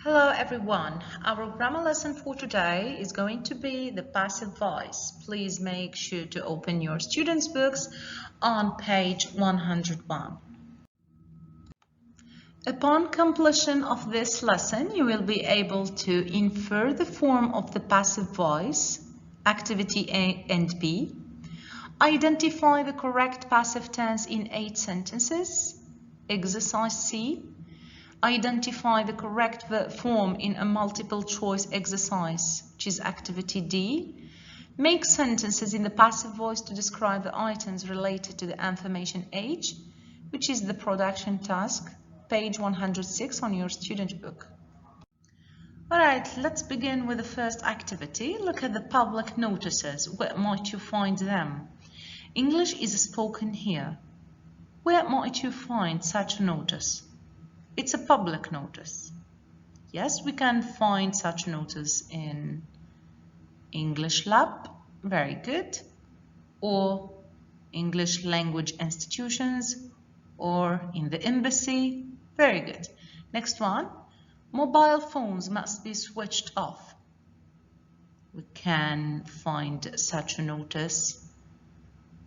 Hello everyone, our grammar lesson for today is going to be the passive voice. Please make sure to open your students' books on page 101. Upon completion of this lesson, you will be able to infer the form of the passive voice, activity A and B, identify the correct passive tense in 8 sentences, exercise C, identify the correct verb form in a multiple choice exercise, which is activity D. Make sentences in the passive voice to describe the items related to the information age, which is the production task, page 106 on your student book. Alright, let's begin with the first activity. Look at the public notices. Where might you find them? English is spoken here. Where might you find such a notice? It's a public notice. Yes, we can find such notice in English lab, very good, or English language institutions, or in the embassy, very good. Next one, mobile phones must be switched off. We can find such a notice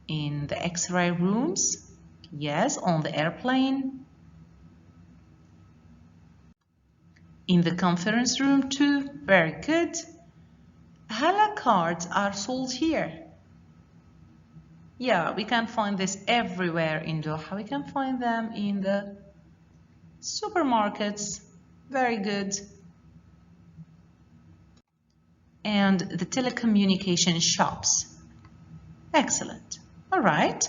in the X-ray rooms, yes, on the airplane, in the conference room too, very good. Hala cards are sold here. Yeah, we can find this everywhere in Doha. We can find them in the supermarkets, very good. And the telecommunication shops. Excellent. All right.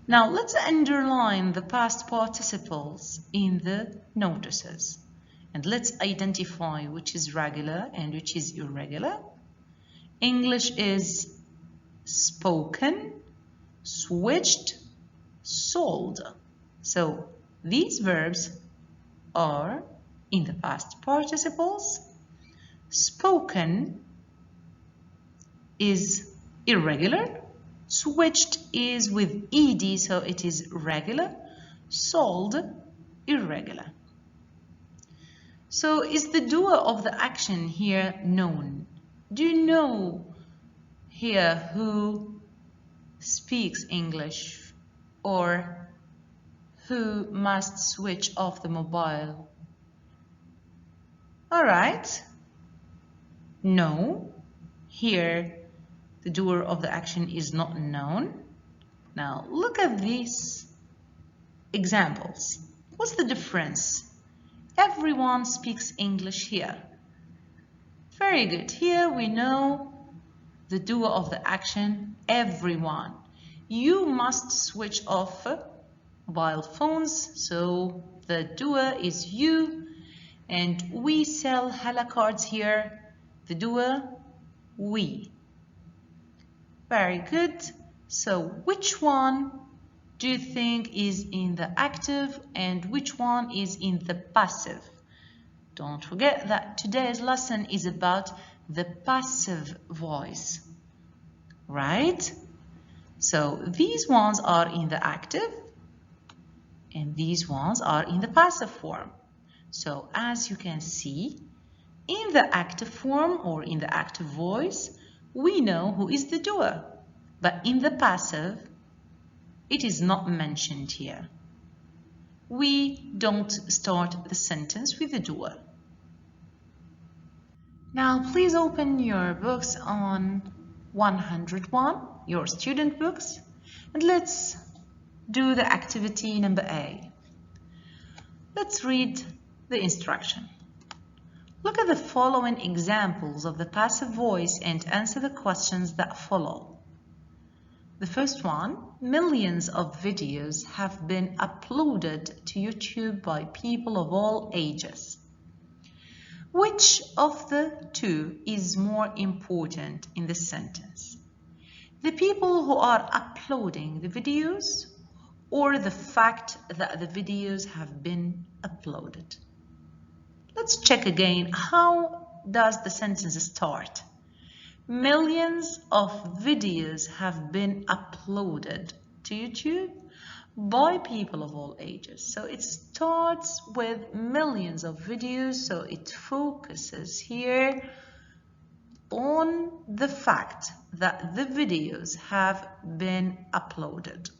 Now let's underline the past participles in the notices. And let's identify which is regular and which is irregular. English is spoken, switched, sold. So these verbs are in the past participles. Spoken is irregular. Switched is with ed, so it is regular. Sold, irregular. So is the doer of the action here known? Do you know here who speaks English or who must switch off the mobile? All right. No. Here the doer of the action is not known. Now look at these examples. What's the difference? Everyone speaks English here. Very good. Here we know the doer of the action, everyone. You must switch off mobile phones, so the doer is you. And we sell Hala cards here. The doer, we. Very good. So which one do you think is in the active and which one is in the passive? Don't forget that today's lesson is about the passive voice, right? So these ones are in the active and these ones are in the passive form. So as you can see, in the active form or in the active voice, we know who is the doer, but in the passive, it is not mentioned here. We don't start the sentence with the doer. Now please open your books on 101, your student books, and let's do the activity number A. Let's read the instruction. Look at the following examples of the passive voice and answer the questions that follow. The first one, millions of videos have been uploaded to YouTube by people of all ages. Which of the two is more important in this sentence? The people who are uploading the videos or the fact that the videos have been uploaded? Let's check again. How does the sentence start? Millions of videos have been uploaded to YouTube by people of all ages. So it starts with millions of videos, so it focuses here on the fact that the videos have been uploaded.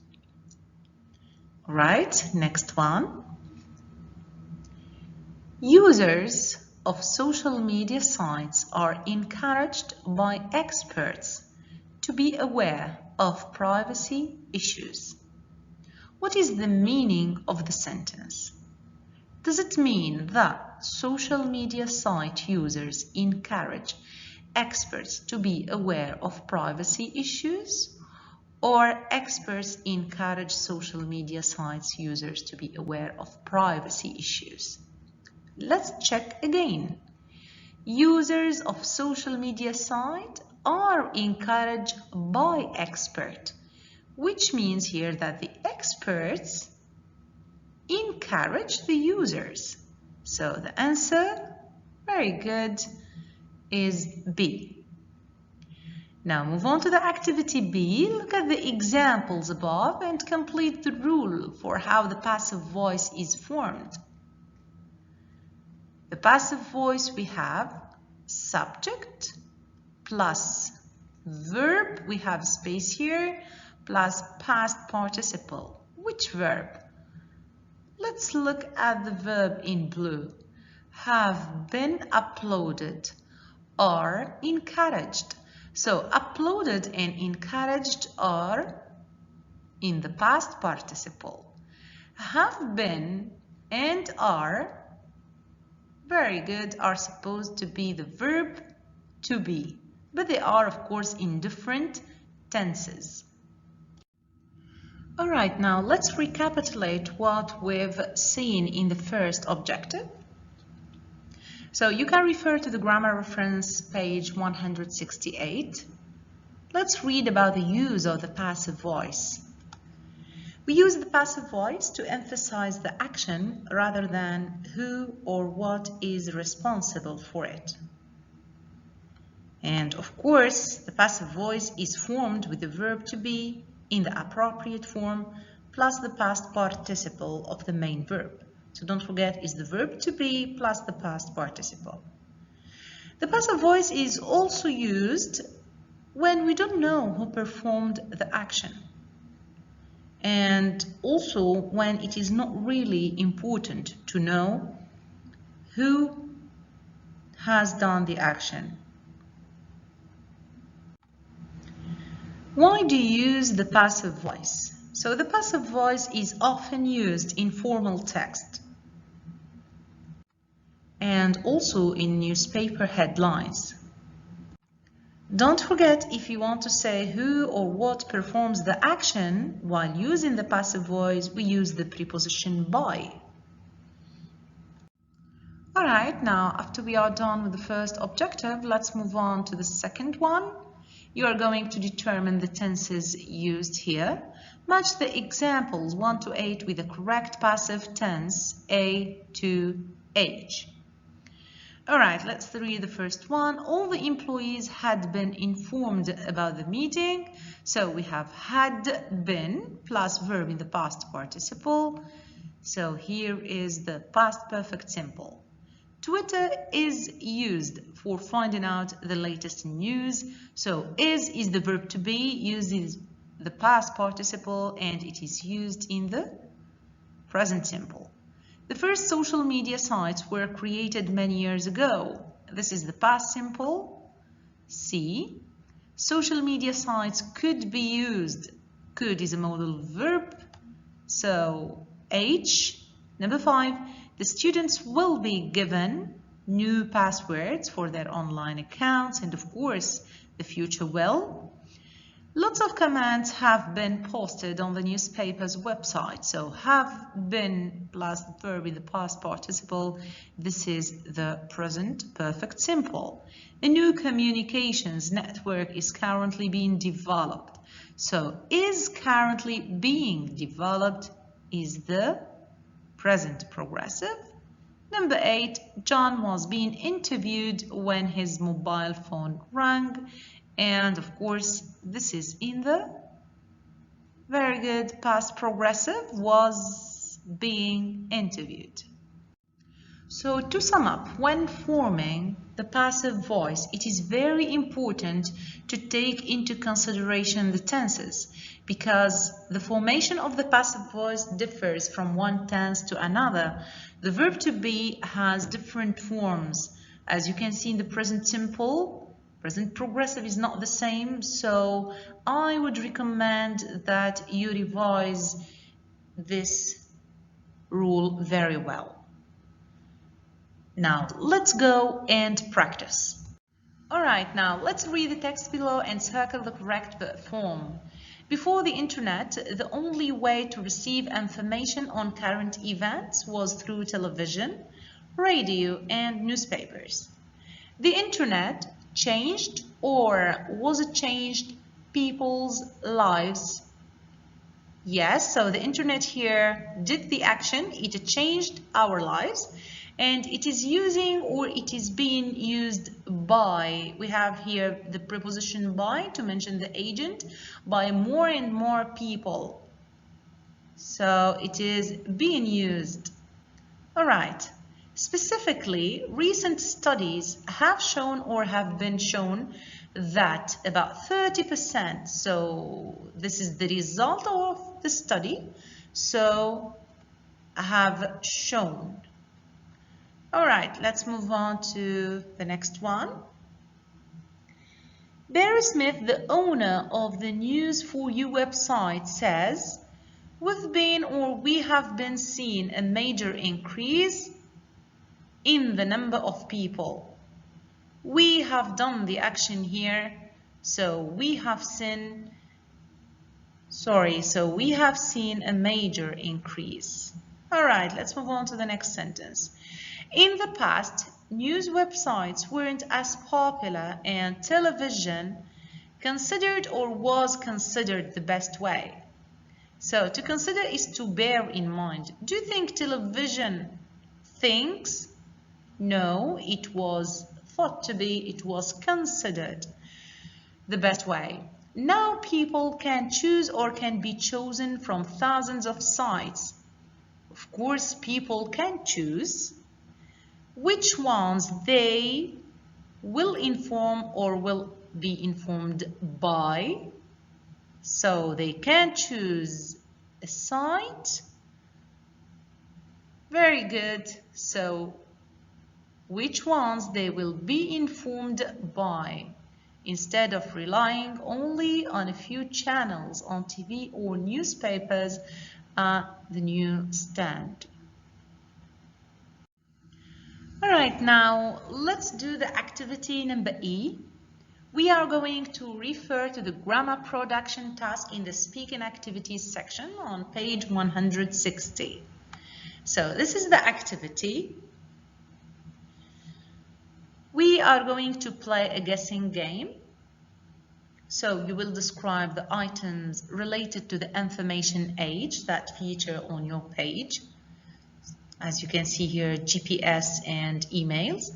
Right, next one. Users of social media sites are encouraged by experts to be aware of privacy issues. What is the meaning of the sentence? Does it mean that social media site users encourage experts to be aware of privacy issues, or experts encourage social media sites users to be aware of privacy issues? Let's check again. Users of social media site are encouraged by expert, which means here that the experts encourage the users. So the answer, very good, is B. Now move on to the activity B. Look at the examples above and complete the rule for how the passive voice is formed. The passive voice, we have subject plus verb, we have space here, plus past participle. Which verb? Let's look at the verb in blue. Have been uploaded, are encouraged. So uploaded and encouraged are in the past participle. Have been and are, very good, are supposed to be the verb to be, but they are of course in different tenses. All right, now let's recapitulate what we've seen in the first objective. So you can refer to the grammar reference page 168. Let's read about the use of the passive voice. We use the passive voice to emphasize the action rather than who or what is responsible for it. And of course, the passive voice is formed with the verb to be in the appropriate form plus the past participle of the main verb. So don't forget, it's the verb to be plus the past participle. The passive voice is also used when we don't know who performed the action, and also when it is not really important to know who has done the action. Why do you use the passive voice? So the passive voice is often used in formal text and also in newspaper headlines. Don't forget, if you want to say who or what performs the action while using the passive voice, we use the preposition by. All right, now after we are done with the first objective, let's move on to the second one. You are going to determine the tenses used here. Match the examples 1 to 8 with the correct passive tense A to H. All right, let's read the first one. All the employees had been informed about the meeting. So we have had been plus verb in the past participle. So here is the past perfect simple. Twitter is used for finding out the latest news. So is the verb to be, uses the past participle, and it is used in the present simple. The first social media sites were created many years ago. This is the past simple. C. Social media sites could be used. Could is a modal verb. So H. Number 5. The students will be given new passwords for their online accounts, and of course, the future will. Lots of commands have been posted on the newspaper's website. So have been plus the verb in the past participle. This is the present perfect simple. A new communications network is currently being developed. So is currently being developed is the present progressive. Number 8, John was being interviewed when his mobile phone rang. And of course, this is in the Very good. Past progressive, was being interviewed. So to sum up, when forming the passive voice, it is very important to take into consideration the tenses because the formation of the passive voice differs from one tense to another. The verb to be has different forms. As you can see in the present simple, present progressive is not the same, so I would recommend that you revise this rule very well. Now, let's go and practice. Alright, now let's read the text below and circle the correct verb form. Before the internet, the only way to receive information on current events was through television, radio, and newspapers. The internet changed, or was it changed, people's lives? Yes, so the internet here did the action, it changed our lives, and it is using or it is being used by, we have here the preposition by to mention the agent, by more and more people. So it is being used. All right. Specifically, recent studies have shown or have been shown that about 30%, so this is the result of the study, so have shown. All right, let's move on to the next one. Barry Smith, the owner of the News for You website, says, we've been or we have been seeing a major increase in the number of people. We have done the action here, so we have seen a major increase. All right, let's move on to the next sentence. In the past, news websites weren't as popular and television considered or was considered the best way. So to consider is to bear in mind. Do you think television thinks? No, it was thought to be, it was considered the best way. Now people can choose or can be chosen from thousands of sites. Of course, people can choose which ones they will inform or will be informed by. So they can choose a site. Very good. So which ones they will be informed by, instead of relying only on a few channels on TV or newspapers at the newsstand. All right, now let's do the activity number E. We are going to refer to the grammar production task in the speaking activities section on page 160. So this is the activity. We are going to play a guessing game. So you will describe the items related to the information age that feature on your page. As you can see here, GPS and emails.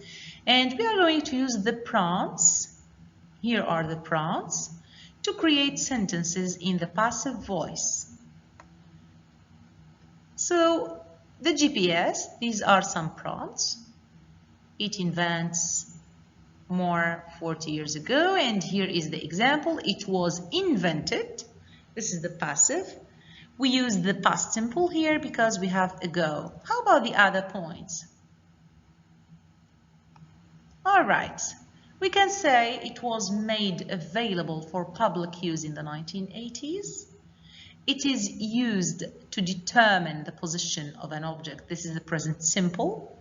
And we are going to use the prompts. Here are the prompts to create sentences in the passive voice. So the GPS, these are some prompts. It invents more 40 years ago, and here is the example. It was invented. This is the passive. We use the past simple here because we have ago. How about the other points? All right. We can say it was made available for public use in the 1980s. It is used to determine the position of an object. This is the present simple.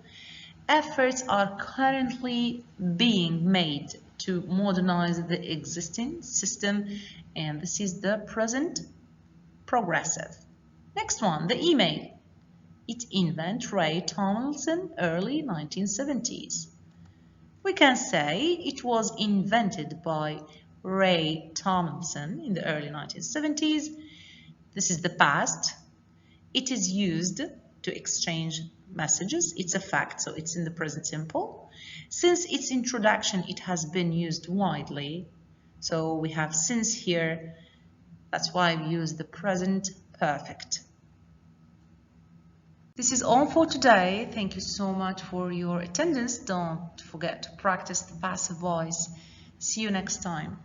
Efforts are currently being made to modernize the existing system, and this is the present progressive. Next one, the email. It invented Ray Tomlinson early 1970s. We can say it was invented by Ray Tomlinson in the early 1970s. This is the past. It is used to exchange messages. It's a fact, so it's in the present simple. Since its introduction, it has been used widely. So we have since here. That's why we use the present perfect. This is all for today. Thank you so much for your attendance. Don't forget to practice the passive voice. See you next time.